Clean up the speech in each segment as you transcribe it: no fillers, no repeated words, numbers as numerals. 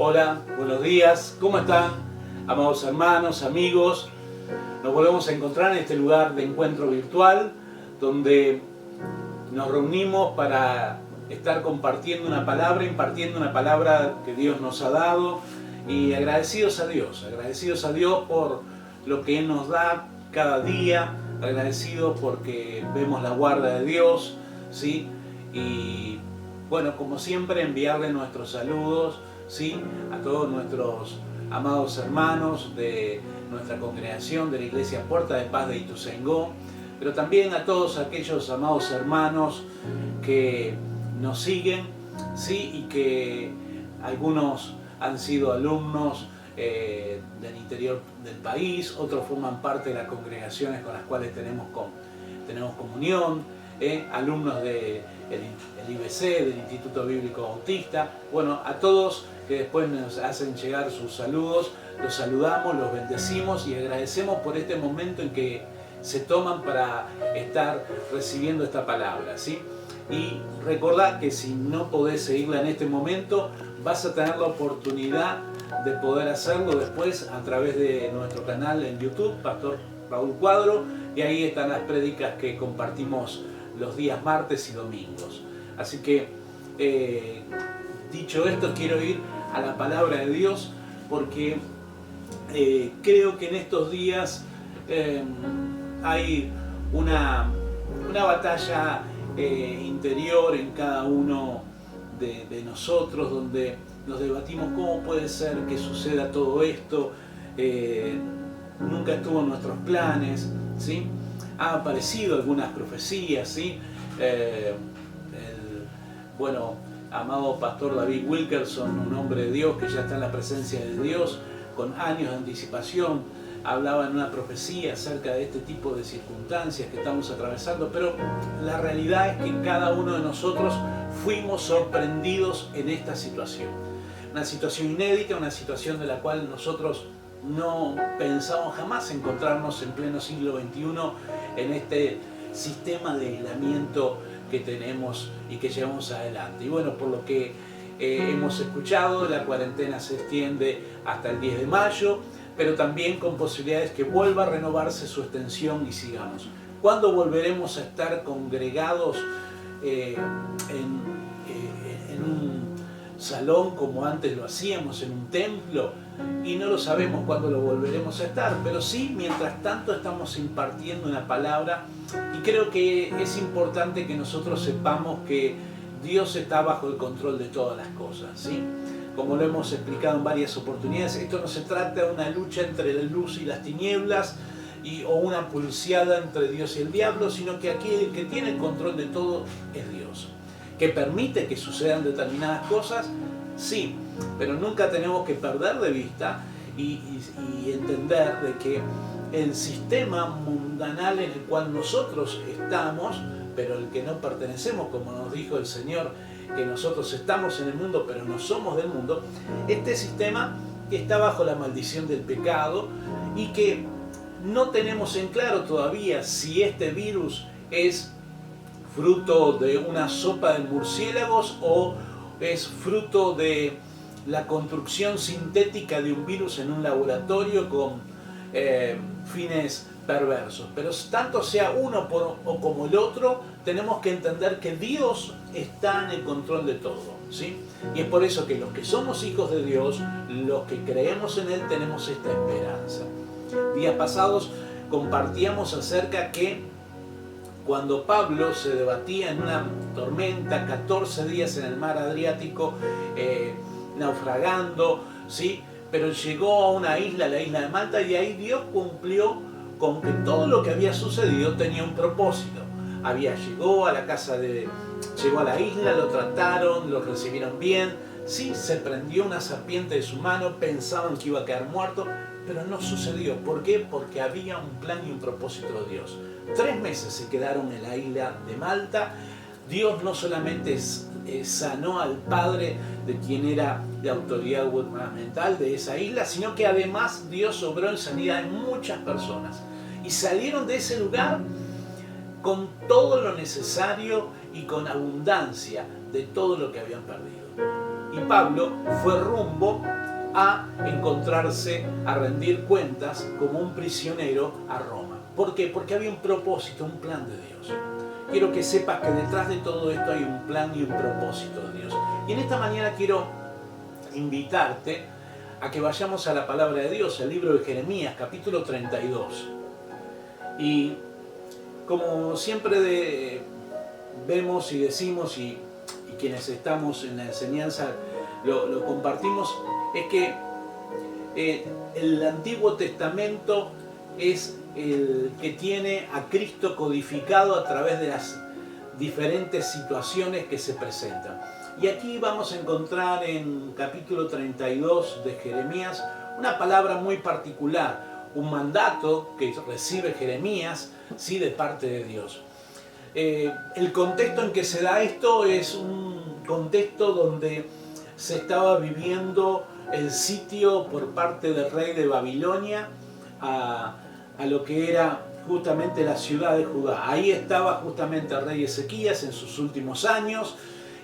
Hola, buenos días, ¿cómo están? Amados hermanos, amigos, nos volvemos a encontrar en este lugar de encuentro virtual donde nos reunimos para estar compartiendo una palabra, impartiendo una palabra que Dios nos ha dado y agradecidos a Dios por lo que Él nos da cada día, agradecidos porque vemos la guarda de Dios, ¿sí? Y bueno, como siempre, enviarle nuestros saludos, ¿sí? A todos nuestros amados hermanos de nuestra congregación de la Iglesia Puerta de Paz de Ituzaingó, pero también a todos aquellos amados hermanos que nos siguen, ¿sí? Y que algunos han sido alumnos del interior del país, otros forman parte de las congregaciones con las cuales tenemos comunión, alumnos del IBC, del Instituto Bíblico Bautista. Bueno, a todos que después nos hacen llegar sus saludos, los saludamos, los bendecimos y agradecemos por este momento en que se toman para estar recibiendo esta palabra, ¿sí? Y recordad que si no podés seguirla en este momento, vas a tener la oportunidad de poder hacerlo después a través de nuestro canal en YouTube, Pastor Raúl Cuadro, y ahí están las prédicas que compartimos los días martes y domingos. Así que, dicho esto, quiero ir a la palabra de Dios porque creo que en estos días hay una batalla interior en cada uno de nosotros, donde nos debatimos cómo puede ser que suceda todo esto. Nunca estuvo en nuestros planes, ¿sí? Han aparecido algunas profecías, ¿sí? Bueno, amado pastor David Wilkerson, un hombre de Dios que ya está en la presencia de Dios con años de anticipación, hablaba en una profecía acerca de este tipo de circunstancias que estamos atravesando, pero la realidad es que cada uno de nosotros fuimos sorprendidos en esta situación. Una situación inédita, una situación de la cual nosotros no pensamos jamás encontrarnos en pleno siglo XXI en este sistema de aislamiento que tenemos y que llevamos adelante. Y bueno, por lo que hemos escuchado, la cuarentena se extiende hasta el 10 de mayo, pero también con posibilidades que vuelva a renovarse su extensión y sigamos. ¿Cuándo volveremos a estar congregados en un salón como antes lo hacíamos, en un templo? Y no lo sabemos cuándo lo volveremos a estar, pero sí, mientras tanto estamos impartiendo una palabra y creo que es importante que nosotros sepamos que Dios está bajo el control de todas las cosas, ¿sí? Como lo hemos explicado en varias oportunidades, esto no se trata de una lucha entre la luz y las tinieblas o una pulseada entre Dios y el diablo, sino que aquí el que tiene el control de todo es Dios. ¿Que permite que sucedan determinadas cosas? Sí, pero nunca tenemos que perder de vista y entender de que el sistema mundanal en el cual nosotros estamos, pero el que no pertenecemos, como nos dijo el Señor, que nosotros estamos en el mundo, pero no somos del mundo, este sistema está bajo la maldición del pecado y que no tenemos en claro todavía si este virus es fruto de una sopa de murciélagos o es fruto de la construcción sintética de un virus en un laboratorio con fines perversos. Pero tanto sea uno o como el otro, tenemos que entender que Dios está en el control de todo, ¿sí? Y es por eso que los que somos hijos de Dios, los que creemos en Él, tenemos esta esperanza. Días pasados compartíamos acerca que cuando Pablo se debatía en una tormenta, 14 días en el mar Adriático, naufragando, ¿sí? Pero llegó a una isla, la isla de Malta, y ahí Dios cumplió con que todo lo que había sucedido tenía un propósito. Llegó a la isla, lo trataron, lo recibieron bien, sí, se prendió una serpiente de su mano, pensaban que iba a quedar muerto, pero no sucedió. ¿Por qué? Porque había un plan y un propósito de Dios. 3 meses se quedaron en la isla de Malta. Dios no solamente sanó al padre de quien era de autoridad gubernamental de esa isla, sino que además Dios obró en sanidad en muchas personas. Y salieron de ese lugar con todo lo necesario y con abundancia de todo lo que habían perdido. y Pablo fue rumbo a encontrarse, a rendir cuentas como un prisionero a Roma. ¿Por qué? Porque había un propósito, un plan de Dios. Quiero que sepas que detrás de todo esto hay un plan y un propósito de Dios. Y en esta mañana quiero invitarte a que vayamos a la palabra de Dios, el libro de Jeremías, capítulo 32. Y como siempre vemos y decimos, y quienes estamos en la enseñanza lo compartimos, es que el Antiguo Testamento es el que tiene a Cristo codificado a través de las diferentes situaciones que se presentan. Y aquí vamos a encontrar en capítulo 32 de Jeremías una palabra muy particular, un mandato que recibe Jeremías, sí, de parte de Dios. El contexto en que se da esto es un contexto donde se estaba viviendo el sitio por parte del rey de Babilonia a lo que era justamente la ciudad de Judá. Ahí estaba justamente el rey Ezequías en sus últimos años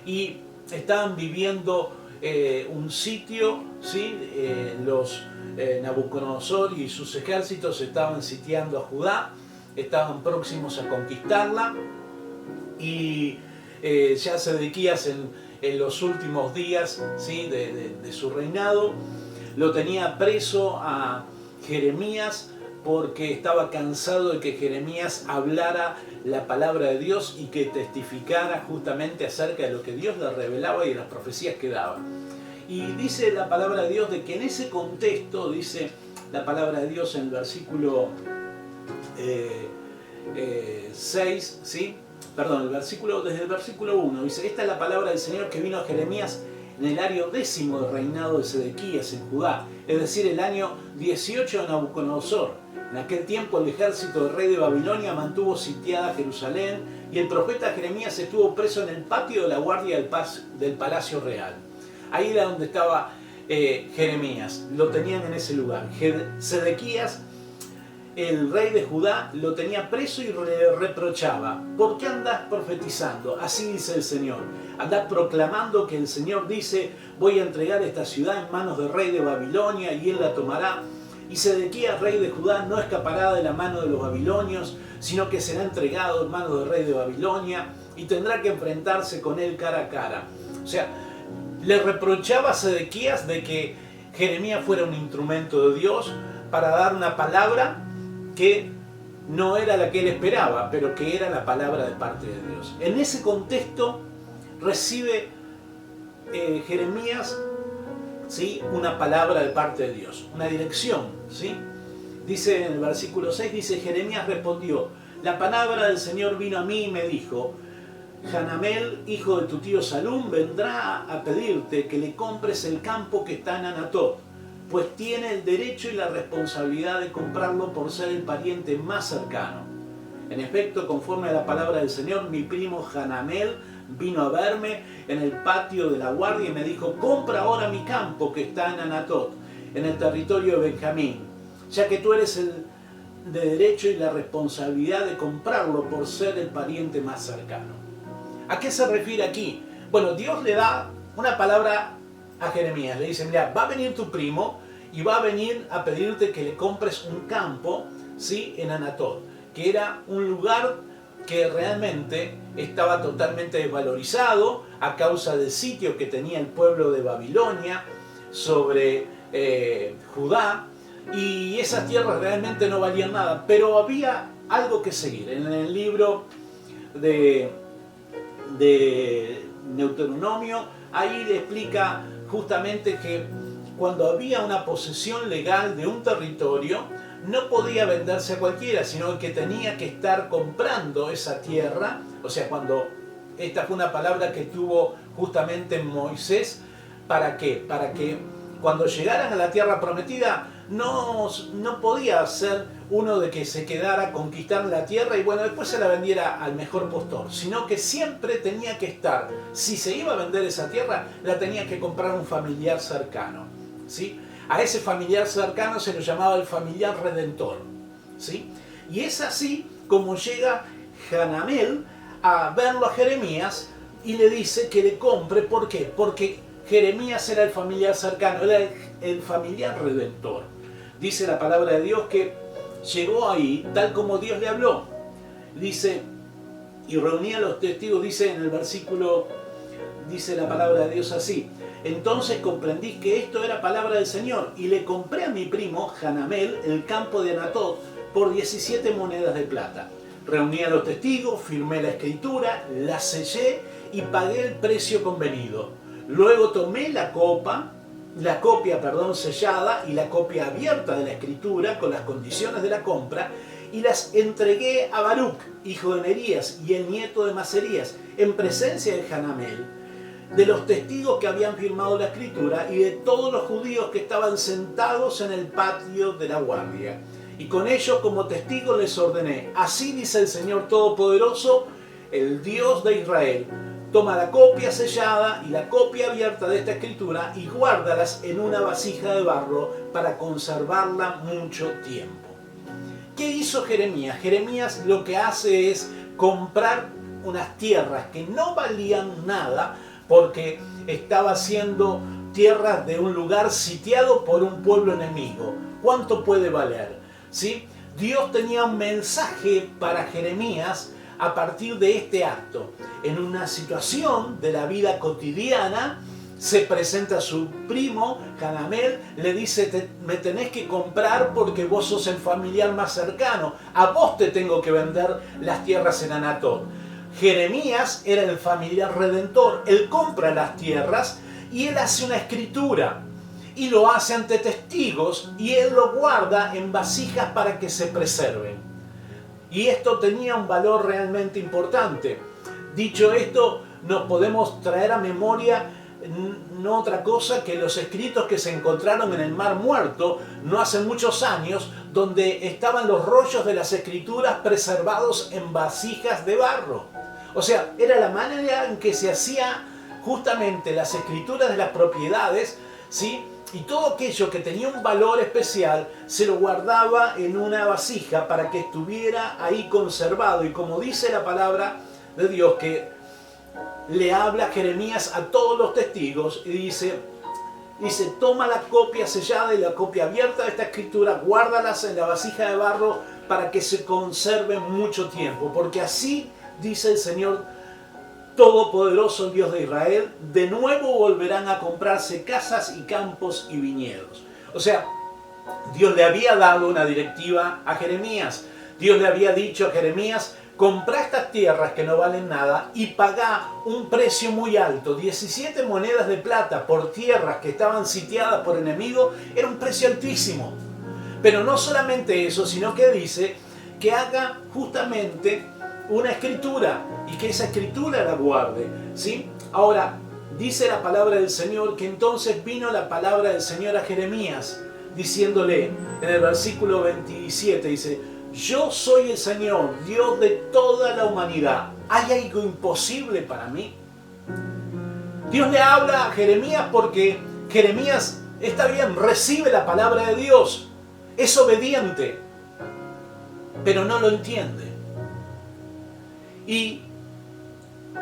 y estaban viviendo un sitio, ¿sí? Nabucodonosor y sus ejércitos estaban sitiando a Judá, estaban próximos a conquistarla, y ya Sedequías en los últimos días, ¿sí? de su reinado lo tenía preso a Jeremías porque estaba cansado de que Jeremías hablara la palabra de Dios y que testificara justamente acerca de lo que Dios le revelaba y de las profecías que daba. Y dice la palabra de Dios de que en ese contexto, dice la palabra de Dios en el versículo 6, ¿sí? Perdón, desde el versículo 1, dice: esta es la palabra del Señor que vino a Jeremías en el año 10 del reinado de Sedequías en Judá, es decir, el año 18 de Nabucodonosor. En aquel tiempo el ejército del rey de Babilonia mantuvo sitiada Jerusalén y el profeta Jeremías estuvo preso en el patio de la guardia del palacio real. Ahí era donde estaba Jeremías, lo tenían en ese lugar. Sedequías, el rey de Judá, lo tenía preso y le reprochaba: ¿por qué andás profetizando? Así dice el Señor. Andás proclamando que el Señor dice: voy a entregar esta ciudad en manos del rey de Babilonia y él la tomará. Y Sedequías, rey de Judá, no escapará de la mano de los babilonios, sino que será entregado en manos del rey de Babilonia y tendrá que enfrentarse con él cara a cara. O sea, le reprochaba a Sedequías de que Jeremías fuera un instrumento de Dios para dar una palabra que no era la que él esperaba, pero que era la palabra de parte de Dios. En ese contexto recibe Jeremías, ¿sí?, una palabra de parte de Dios, una dirección, ¿sí? Dice en el versículo 6, dice: Jeremías respondió: la palabra del Señor vino a mí y me dijo: Hanamel, hijo de tu tío Salum, vendrá a pedirte que le compres el campo que está en Anatot, pues tiene el derecho y la responsabilidad de comprarlo por ser el pariente más cercano. En efecto, conforme a la palabra del Señor, mi primo Hanamel vino a verme en el patio de la guardia y me dijo: compra ahora mi campo que está en Anatot, en el territorio de Benjamín, ya que tú eres el de derecho y la responsabilidad de comprarlo por ser el pariente más cercano. ¿A qué se refiere aquí? Bueno, Dios le da una palabra a Jeremías, le dice: mira, va a venir tu primo y va a venir a pedirte que le compres un campo, ¿sí?, en Anatot, que era un lugar que realmente estaba totalmente desvalorizado a causa del sitio que tenía el pueblo de Babilonia sobre Judá, y esas tierras realmente no valían nada, pero había algo que seguir. En el libro de Deuteronomio, ahí le explica justamente que cuando había una posesión legal de un territorio, no podía venderse a cualquiera, sino que tenía que estar comprando esa tierra. O sea, esta fue una palabra que tuvo justamente Moisés, ¿para qué? Para que cuando llegaran a la tierra prometida no podía ser uno de que se quedara a conquistar la tierra y bueno, después se la vendiera al mejor postor, sino que siempre tenía que estar, si se iba a vender esa tierra, la tenía que comprar un familiar cercano, ¿sí? A ese familiar cercano se lo llamaba el familiar redentor, ¿sí? Y es así como llega Hanamel a verlo a Jeremías y le dice que le compre. ¿Por qué? Porque Jeremías era el familiar cercano, era el familiar redentor. Dice la palabra de Dios que llegó ahí tal como Dios le habló. Dice, y reunía a los testigos, dice en el versículo, dice la palabra de Dios así: entonces comprendí que esto era palabra del Señor, y le compré a mi primo Hanamel el campo de Anatot por 17 monedas de plata. Reuní a los testigos, firmé la escritura, la sellé y pagué el precio convenido. Luego tomé la copia sellada y la copia abierta de la escritura con las condiciones de la compra, y las entregué a Baruc, hijo de Nerías y el nieto de Maserías, en presencia de Hanamel, de los testigos que habían firmado la escritura y de todos los judíos que estaban sentados en el patio de la guardia. Y con ellos como testigos les ordené: así dice el Señor Todopoderoso, el Dios de Israel: toma la copia sellada y la copia abierta de esta escritura y guárdalas en una vasija de barro para conservarla mucho tiempo. ¿Qué hizo Jeremías? Jeremías lo que hace es comprar unas tierras que no valían nada, porque estaba siendo tierras de un lugar sitiado por un pueblo enemigo. ¿Cuánto puede valer? ¿Sí? Dios tenía un mensaje para Jeremías a partir de este acto. En una situación de la vida cotidiana, se presenta su primo, Hanamel, le dice: me tenés que comprar porque vos sos el familiar más cercano, a vos te tengo que vender las tierras en Anatot. Jeremías era el familiar redentor, él compra las tierras y él hace una escritura y lo hace ante testigos y él lo guarda en vasijas para que se preserven. Y esto tenía un valor realmente importante. Dicho esto, nos podemos traer a memoria no otra cosa que los escritos que se encontraron en el Mar Muerto no hace muchos años, donde estaban los rollos de las escrituras preservados en vasijas de barro. O sea, era la manera en que se hacía justamente las escrituras de las propiedades, ¿sí? Y todo aquello que tenía un valor especial se lo guardaba en una vasija para que estuviera ahí conservado. Y como dice la palabra de Dios, que le habla Jeremías a todos los testigos y dice, toma la copia sellada y la copia abierta de esta escritura, guárdalas en la vasija de barro para que se conserven mucho tiempo, porque así dice el Señor Todopoderoso, el Dios de Israel: de nuevo volverán a comprarse casas y campos y viñedos. O sea, Dios le había dado una directiva a Jeremías. Dios le había dicho a Jeremías: comprá estas tierras que no valen nada y pagá un precio muy alto. 17 monedas de plata por tierras que estaban sitiadas por enemigos era un precio altísimo. Pero no solamente eso, sino que dice que haga justamente una escritura y que esa escritura la guarde, ¿sí? Ahora, dice la palabra del Señor que entonces vino la palabra del Señor a Jeremías, diciéndole en el versículo 27, dice: yo soy el Señor, Dios de toda la humanidad. ¿Hay algo imposible para mí? Dios le habla a Jeremías porque Jeremías, está bien, recibe la palabra de Dios, es obediente, pero no lo entiende. Y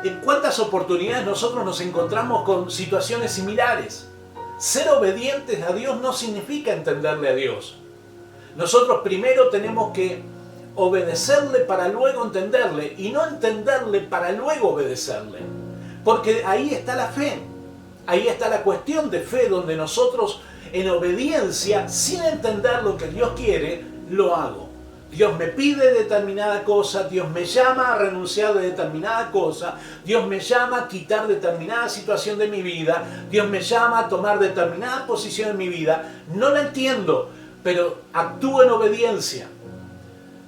en cuántas oportunidades nosotros nos encontramos con situaciones similares. Ser obedientes a Dios no significa entenderle a Dios. Nosotros primero tenemos que obedecerle para luego entenderle, y no entenderle para luego obedecerle. Porque ahí está la fe, ahí está la cuestión de fe, donde nosotros en obediencia, sin entender lo que Dios quiere, lo hago. Dios me pide determinada cosa, Dios me llama a renunciar de determinada cosa, Dios me llama a quitar determinada situación de mi vida, Dios me llama a tomar determinada posición en mi vida. No la entiendo, pero actúo en obediencia.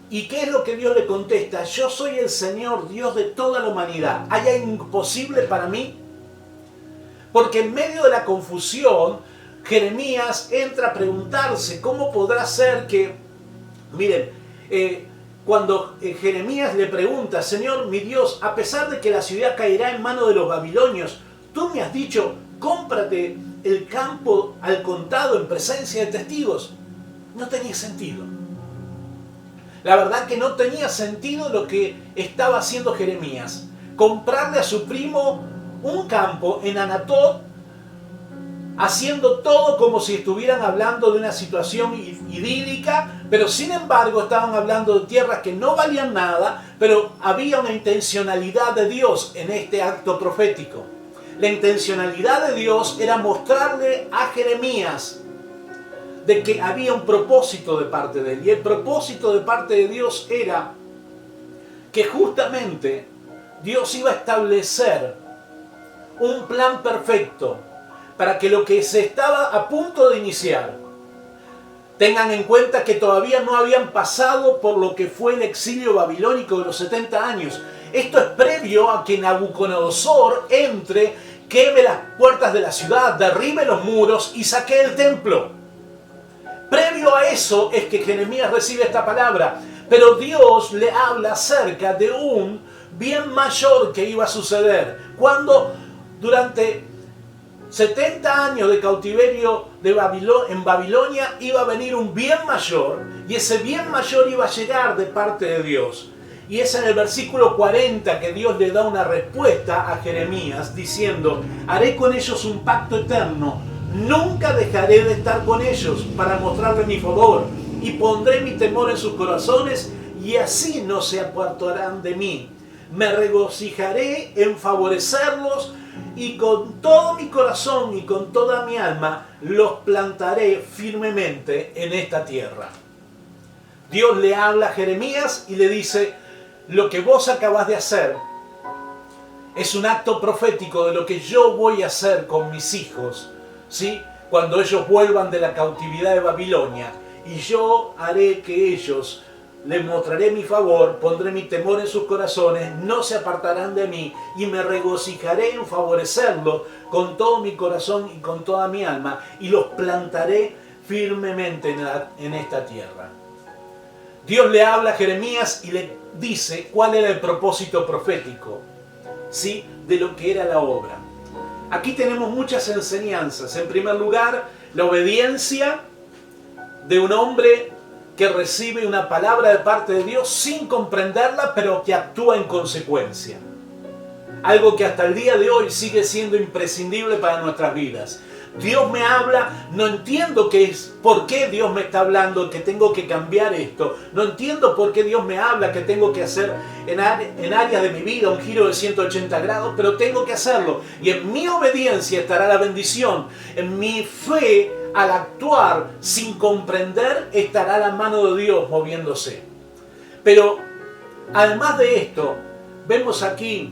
¿Y qué es lo que Dios le contesta? Yo soy el Señor, Dios de toda la humanidad. ¿Hay algo imposible para mí? Porque en medio de la confusión, Jeremías entra a preguntarse cómo podrá ser que, miren, cuando Jeremías le pregunta: Señor, mi Dios, a pesar de que la ciudad caerá en manos de los babilonios, tú me has dicho, cómprate el campo al contado en presencia de testigos. No tenía sentido. La verdad que no tenía sentido lo que estaba haciendo Jeremías. Comprarle a su primo un campo en Anatot haciendo todo como si estuvieran hablando de una situación idílica, pero sin embargo estaban hablando de tierras que no valían nada, pero había una intencionalidad de Dios en este acto profético. La intencionalidad de Dios era mostrarle a Jeremías de que había un propósito de parte de él, y el propósito de parte de Dios era que justamente Dios iba a establecer un plan perfecto para que lo que se estaba a punto de iniciar, tengan en cuenta que todavía no habían pasado por lo que fue el exilio babilónico de los 70 años. Esto es previo a que Nabucodonosor entre, queme las puertas de la ciudad, derribe los muros y saquee el templo. Previo a eso es que Jeremías recibe esta palabra, pero Dios le habla acerca de un bien mayor que iba a suceder. Cuando durante 70 años de cautiverio en Babilonia iba a venir un bien mayor, y ese bien mayor iba a llegar de parte de Dios. Y es en el versículo 40 que Dios le da una respuesta a Jeremías diciendo: haré con ellos un pacto eterno, nunca dejaré de estar con ellos para mostrarles mi favor, y pondré mi temor en sus corazones, y así no se apartarán de mí. Me regocijaré en favorecerlos, y con todo mi corazón y con toda mi alma los plantaré firmemente en esta tierra. Dios le habla a Jeremías y le dice: lo que vos acabas de hacer es un acto profético de lo que yo voy a hacer con mis hijos, ¿sí? Cuando ellos vuelvan de la cautividad de Babilonia, y yo haré que ellos, les mostraré mi favor, pondré mi temor en sus corazones, no se apartarán de mí, y me regocijaré en favorecerlos con todo mi corazón y con toda mi alma, y los plantaré firmemente en esta tierra. Dios le habla a Jeremías y le dice cuál era el propósito profético, ¿sí?, de lo que era la obra. Aquí tenemos muchas enseñanzas. En primer lugar, la obediencia de un hombre que recibe una palabra de parte de Dios sin comprenderla, pero que actúa en consecuencia. Algo que hasta el día de hoy sigue siendo imprescindible para nuestras vidas. Dios me habla, no entiendo por qué Dios me está hablando que tengo que cambiar esto. No entiendo por qué Dios me habla que tengo que hacer en áreas de mi vida un giro de 180 grados, pero tengo que hacerlo. Y en mi obediencia estará la bendición. En mi fe, al actuar sin comprender, estará la mano de Dios moviéndose. Pero además de esto, vemos aquí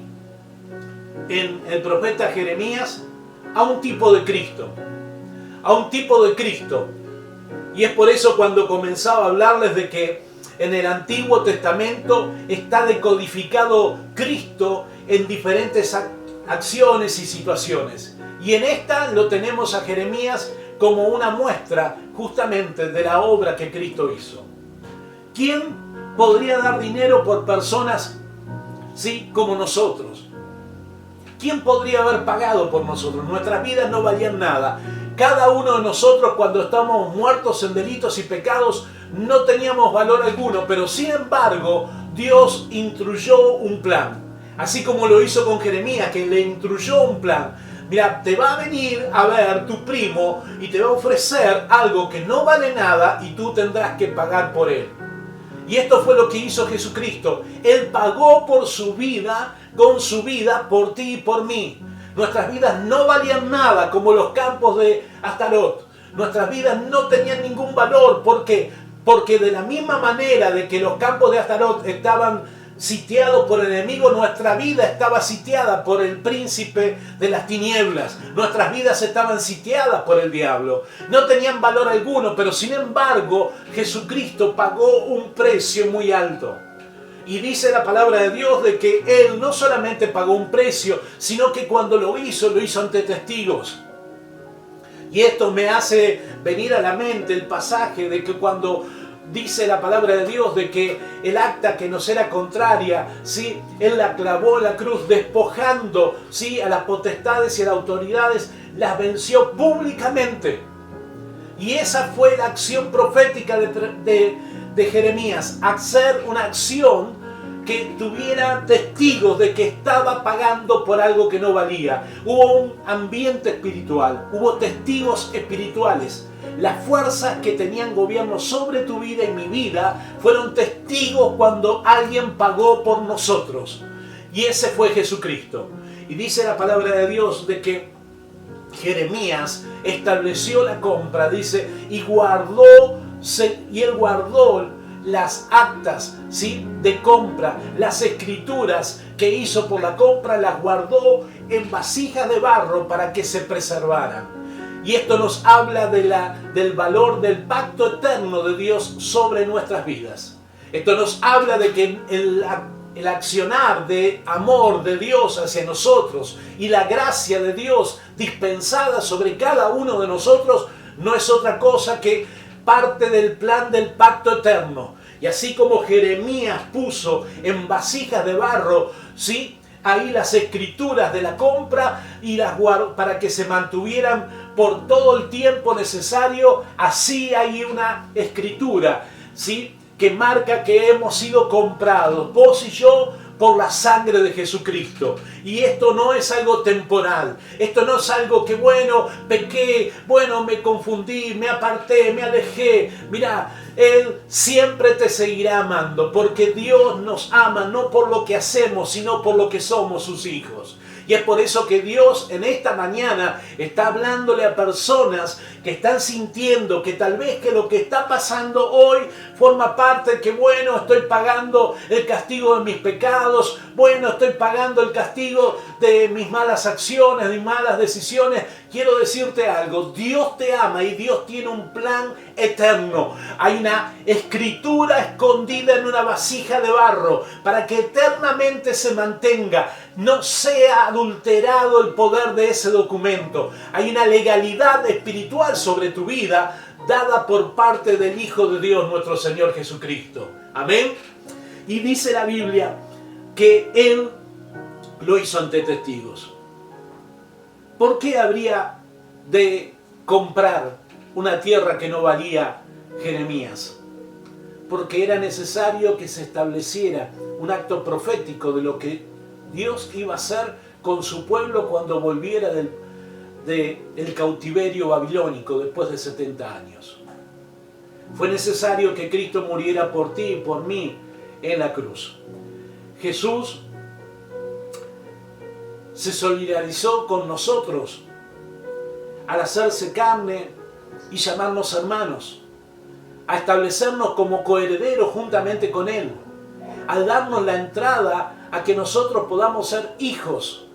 en el profeta Jeremías a un tipo de Cristo. A un tipo de Cristo. Y es por eso cuando comenzaba a hablarles de que en el Antiguo Testamento está decodificado Cristo en diferentes acciones y situaciones. Y en esta lo tenemos a Jeremías como una muestra justamente de la obra que Cristo hizo. ¿Quién podría dar dinero por personas, sí, como nosotros? ¿Quién podría haber pagado por nosotros? Nuestras vidas no valían nada. Cada uno de nosotros, cuando estamos muertos en delitos y pecados, no teníamos valor alguno, pero sin embargo Dios instruyó un plan, así como lo hizo con Jeremías, que le instruyó un plan. Mira, te va a venir a ver tu primo y te va a ofrecer algo que no vale nada y tú tendrás que pagar por él. Y esto fue lo que hizo Jesucristo. Él pagó por su vida, con su vida, por ti y por mí. Nuestras vidas no valían nada, como los campos de Astarot. Nuestras vidas no tenían ningún valor. ¿Por qué? Porque de la misma manera de que los campos de Astarot estaban sitiados por el enemigo, nuestra vida estaba sitiada por el príncipe de las tinieblas. Nuestras vidas estaban sitiadas por el diablo. No tenían valor alguno, pero sin embargo Jesucristo pagó un precio muy alto. Y dice la palabra de Dios de que Él no solamente pagó un precio, sino que cuando lo hizo ante testigos. Y esto me hace venir a la mente el pasaje de que cuando dice la palabra de Dios de que el acta que nos era contraria, ¿sí?, Él la clavó en la cruz, despojando, ¿sí?, a las potestades y a las autoridades, las venció públicamente. Y esa fue la acción profética de Jeremías, hacer una acción que tuviera testigos de que estaba pagando por algo que no valía. Hubo un ambiente espiritual, hubo testigos espirituales. Las fuerzas que tenían gobierno sobre tu vida y mi vida fueron testigos cuando alguien pagó por nosotros. Y ese fue Jesucristo. Y dice la palabra de Dios de que Jeremías estableció la compra, dice, y él guardó las actas, ¿sí?, de compra, las escrituras que hizo por la compra, las guardó en vasijas de barro para que se preservaran. Y esto nos habla del valor del pacto eterno de Dios sobre nuestras vidas. Esto nos habla de que el accionar de amor de Dios hacia nosotros y la gracia de Dios dispensada sobre cada uno de nosotros no es otra cosa que parte del plan del pacto eterno. Y así como Jeremías puso en vasijas de barro, ¿sí?, ahí las escrituras de la compra y las guardó para que se mantuvieran por todo el tiempo necesario, así hay una escritura, ¿sí?, que marca que hemos sido comprados, vos y yo, por la sangre de Jesucristo. Y esto no es algo temporal. Esto no es algo que, bueno, pequé, bueno, me confundí, me aparté, me alejé. Mira, Él siempre te seguirá amando, porque Dios nos ama no por lo que hacemos, sino por lo que somos sus hijos. Y es por eso que Dios en esta mañana está hablándole a personas que están sintiendo que tal vez que lo que está pasando hoy forma parte de que, bueno, estoy pagando el castigo de mis pecados, bueno, estoy pagando el castigo de mis malas acciones, de mis malas decisiones. Quiero decirte algo, Dios te ama y Dios tiene un plan eterno. Hay una escritura escondida en una vasija de barro para que eternamente se mantenga, no sea adulterado el poder de ese documento. Hay una legalidad espiritual sobre tu vida dada por parte del Hijo de Dios, nuestro Señor Jesucristo. Amén. Y dice la Biblia que Él lo hizo ante testigos. ¿Por qué habría de comprar una tierra que no valía Jeremías? Porque era necesario que se estableciera un acto profético de lo que Dios iba a hacer con su pueblo cuando volviera del cautiverio babilónico después de 70 años. Fue necesario que Cristo muriera por ti y por mí en la cruz. Jesús se solidarizó con nosotros al hacerse carne y llamarnos hermanos, a establecernos como coherederos juntamente con Él, al darnos la entrada a que nosotros podamos ser hijos.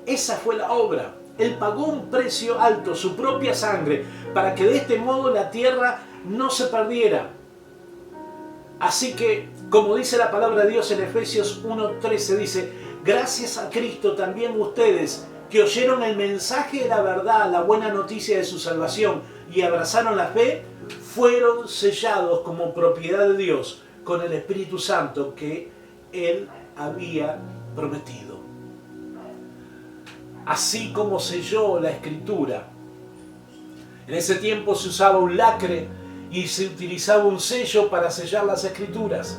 Esa fue la obra. Él pagó un precio alto, su propia sangre, para que de este modo la tierra no se perdiera. Así que, como dice la palabra de Dios en Efesios 1:13, dice: gracias a Cristo también ustedes, que oyeron el mensaje de la verdad, la buena noticia de su salvación, y abrazaron la fe, fueron sellados como propiedad de Dios con el Espíritu Santo que Él había prometido. Así como selló la Escritura. En ese tiempo se usaba un lacre y se utilizaba un sello para sellar las Escrituras.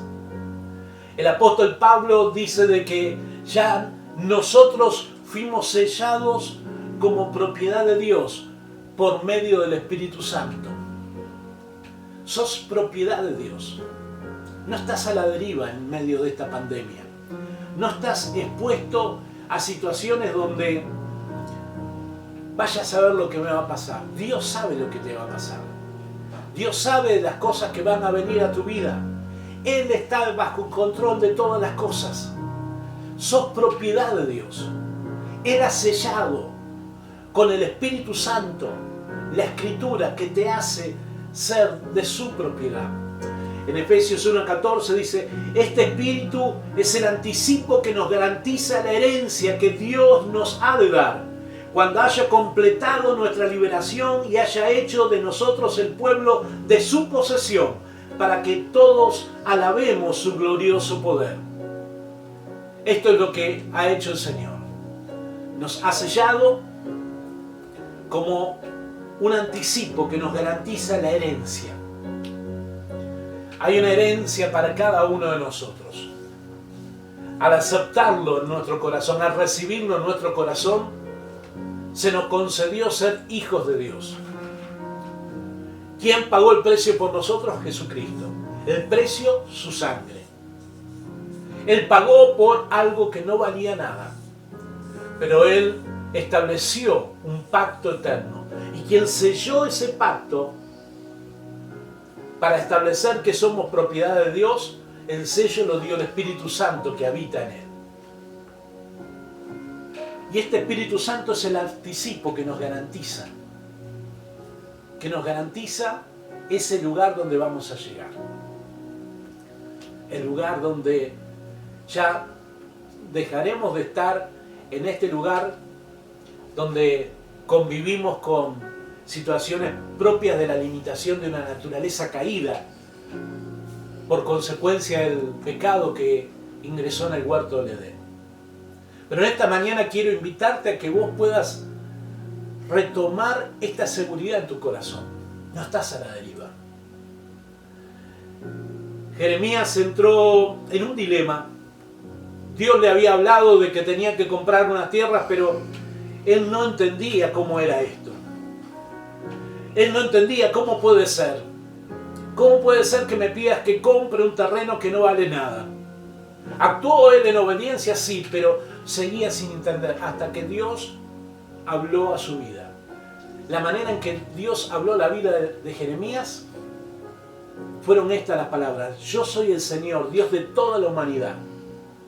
El apóstol Pablo dice de que ya nosotros fuimos sellados como propiedad de Dios por medio del Espíritu Santo. Sos propiedad de Dios. No estás a la deriva en medio de esta pandemia. No estás expuesto a situaciones donde vaya a saber lo que me va a pasar. Dios sabe lo que te va a pasar. Dios sabe las cosas que van a venir a tu vida. Él está bajo control de todas las cosas. Sos propiedad de Dios. Él ha sellado con el Espíritu Santo la Escritura que te hace ser de su propiedad. En Efesios 1:14 dice: este Espíritu es el anticipo que nos garantiza la herencia que Dios nos ha de dar cuando haya completado nuestra liberación y haya hecho de nosotros el pueblo de su posesión, para que todos alabemos su glorioso poder. Esto es lo que ha hecho el Señor. Nos ha sellado como un anticipo que nos garantiza la herencia. Hay una herencia para cada uno de nosotros. al aceptarlo en nuestro corazón, al recibirlo en nuestro corazón, se nos concedió ser hijos de Dios. ¿Quién pagó el precio por nosotros? Jesucristo. El precio, su sangre. Él pagó por algo que no valía nada, pero Él estableció un pacto eterno. Y quien selló ese pacto para establecer que somos propiedad de Dios, el sello lo dio el Espíritu Santo que habita en Él. Y este Espíritu Santo es el anticipo que nos garantiza ese lugar donde vamos a llegar. El lugar donde ya dejaremos de estar en este lugar donde convivimos con situaciones propias de la limitación de una naturaleza caída por consecuencia del pecado que ingresó en el huerto del Edén. Pero en esta mañana quiero invitarte a que vos puedas retomar esta seguridad en tu corazón. No estás a la deriva. Jeremías entró en un dilema. Dios le había hablado de que tenía que comprar unas tierras, pero él no entendía cómo era esto. Él no entendía cómo puede ser. ¿Cómo puede ser que me pidas que compre un terreno que no vale nada? ¿Actuó él en obediencia? Sí, pero seguía sin entender hasta que Dios habló a su vida. La manera en que Dios habló a la vida de Jeremías fueron estas las palabras: yo soy el Señor, Dios de toda la humanidad.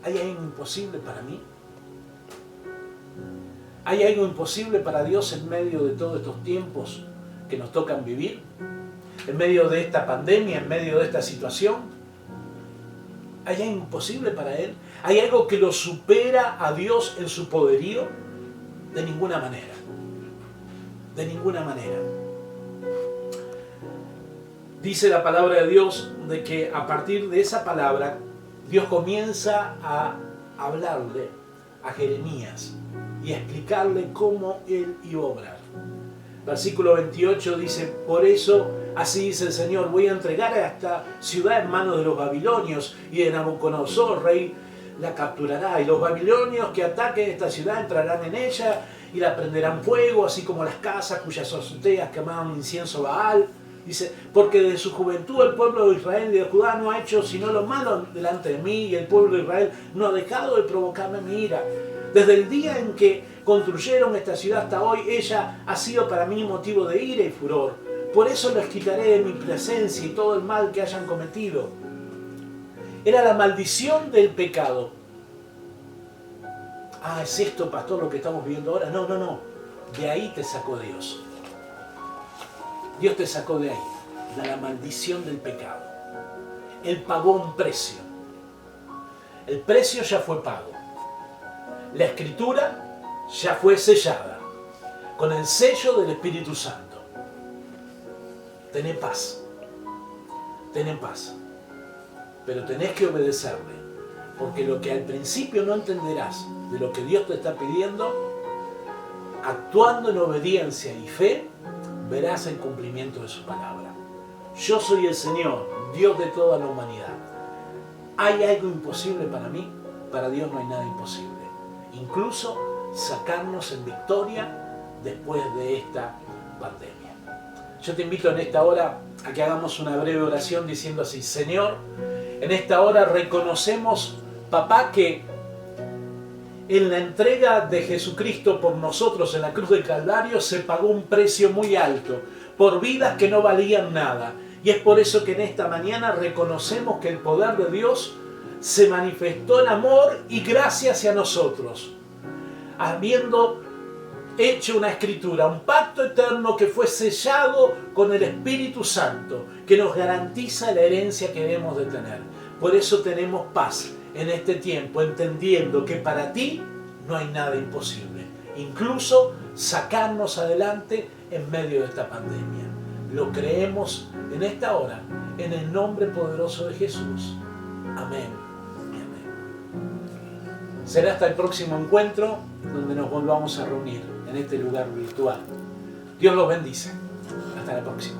¿Hay algo imposible para mí? ¿Hay algo imposible para Dios en medio de todos estos tiempos que nos tocan vivir? ¿En medio de esta pandemia, en medio de esta situación? ¿Hay algo imposible para Él? ¿Hay algo que lo supera a Dios en su poderío? De ninguna manera. De ninguna manera. Dice la palabra de Dios de que a partir de esa palabra Dios comienza a hablarle a Jeremías y a explicarle cómo Él iba a obrar. Versículo 28 dice: por eso, así dice el Señor, voy a entregar a esta ciudad en manos de los babilonios, y de Nabucodonosor, rey, la capturará. Y los babilonios que ataquen esta ciudad entrarán en ella y la prenderán fuego, así como las casas cuyas azoteas quemaban incienso a Baal. Dice: porque desde su juventud el pueblo de Israel y de Judá no ha hecho sino lo malo delante de mí, y el pueblo de Israel no ha dejado de provocarme mi ira. Desde el día en que construyeron esta ciudad hasta hoy, ella ha sido para mí motivo de ira y furor. Por eso les quitaré de mi presencia y todo el mal que hayan cometido. Era la maldición del pecado. Ah, ¿es esto, pastor, lo que estamos viviendo ahora? No, no, no. De ahí te sacó Dios. Dios te sacó de ahí, de la maldición del pecado. Él pagó un precio. El precio ya fue pago. La escritura ya fue sellada con el sello del Espíritu Santo. Tené paz. Tené paz. Pero tenés que obedecerle, porque lo que al principio no entenderás de lo que Dios te está pidiendo, actuando en obediencia y fe, verás el cumplimiento de su palabra. Yo soy el Señor, Dios de toda la humanidad. ¿Hay algo imposible para mí? Para Dios no hay nada imposible. Incluso sacarnos en victoria después de esta pandemia. Yo te invito en esta hora a que hagamos una breve oración diciendo así: Señor, en esta hora reconocemos, papá, que en la entrega de Jesucristo por nosotros en la cruz del Calvario se pagó un precio muy alto por vidas que no valían nada. Y es por eso que en esta mañana reconocemos que el poder de Dios se manifestó en amor y gracia hacia nosotros, habiendo hecho una escritura, un pacto eterno que fue sellado con el Espíritu Santo, que nos garantiza la herencia que debemos de tener. Por eso tenemos paz en este tiempo, entendiendo que para ti no hay nada imposible, incluso sacarnos adelante en medio de esta pandemia. Lo creemos en esta hora, en el nombre poderoso de Jesús. Amén y amén. Será hasta el próximo encuentro, donde nos volvamos a reunir en este lugar virtual. Dios los bendice. Hasta la próxima.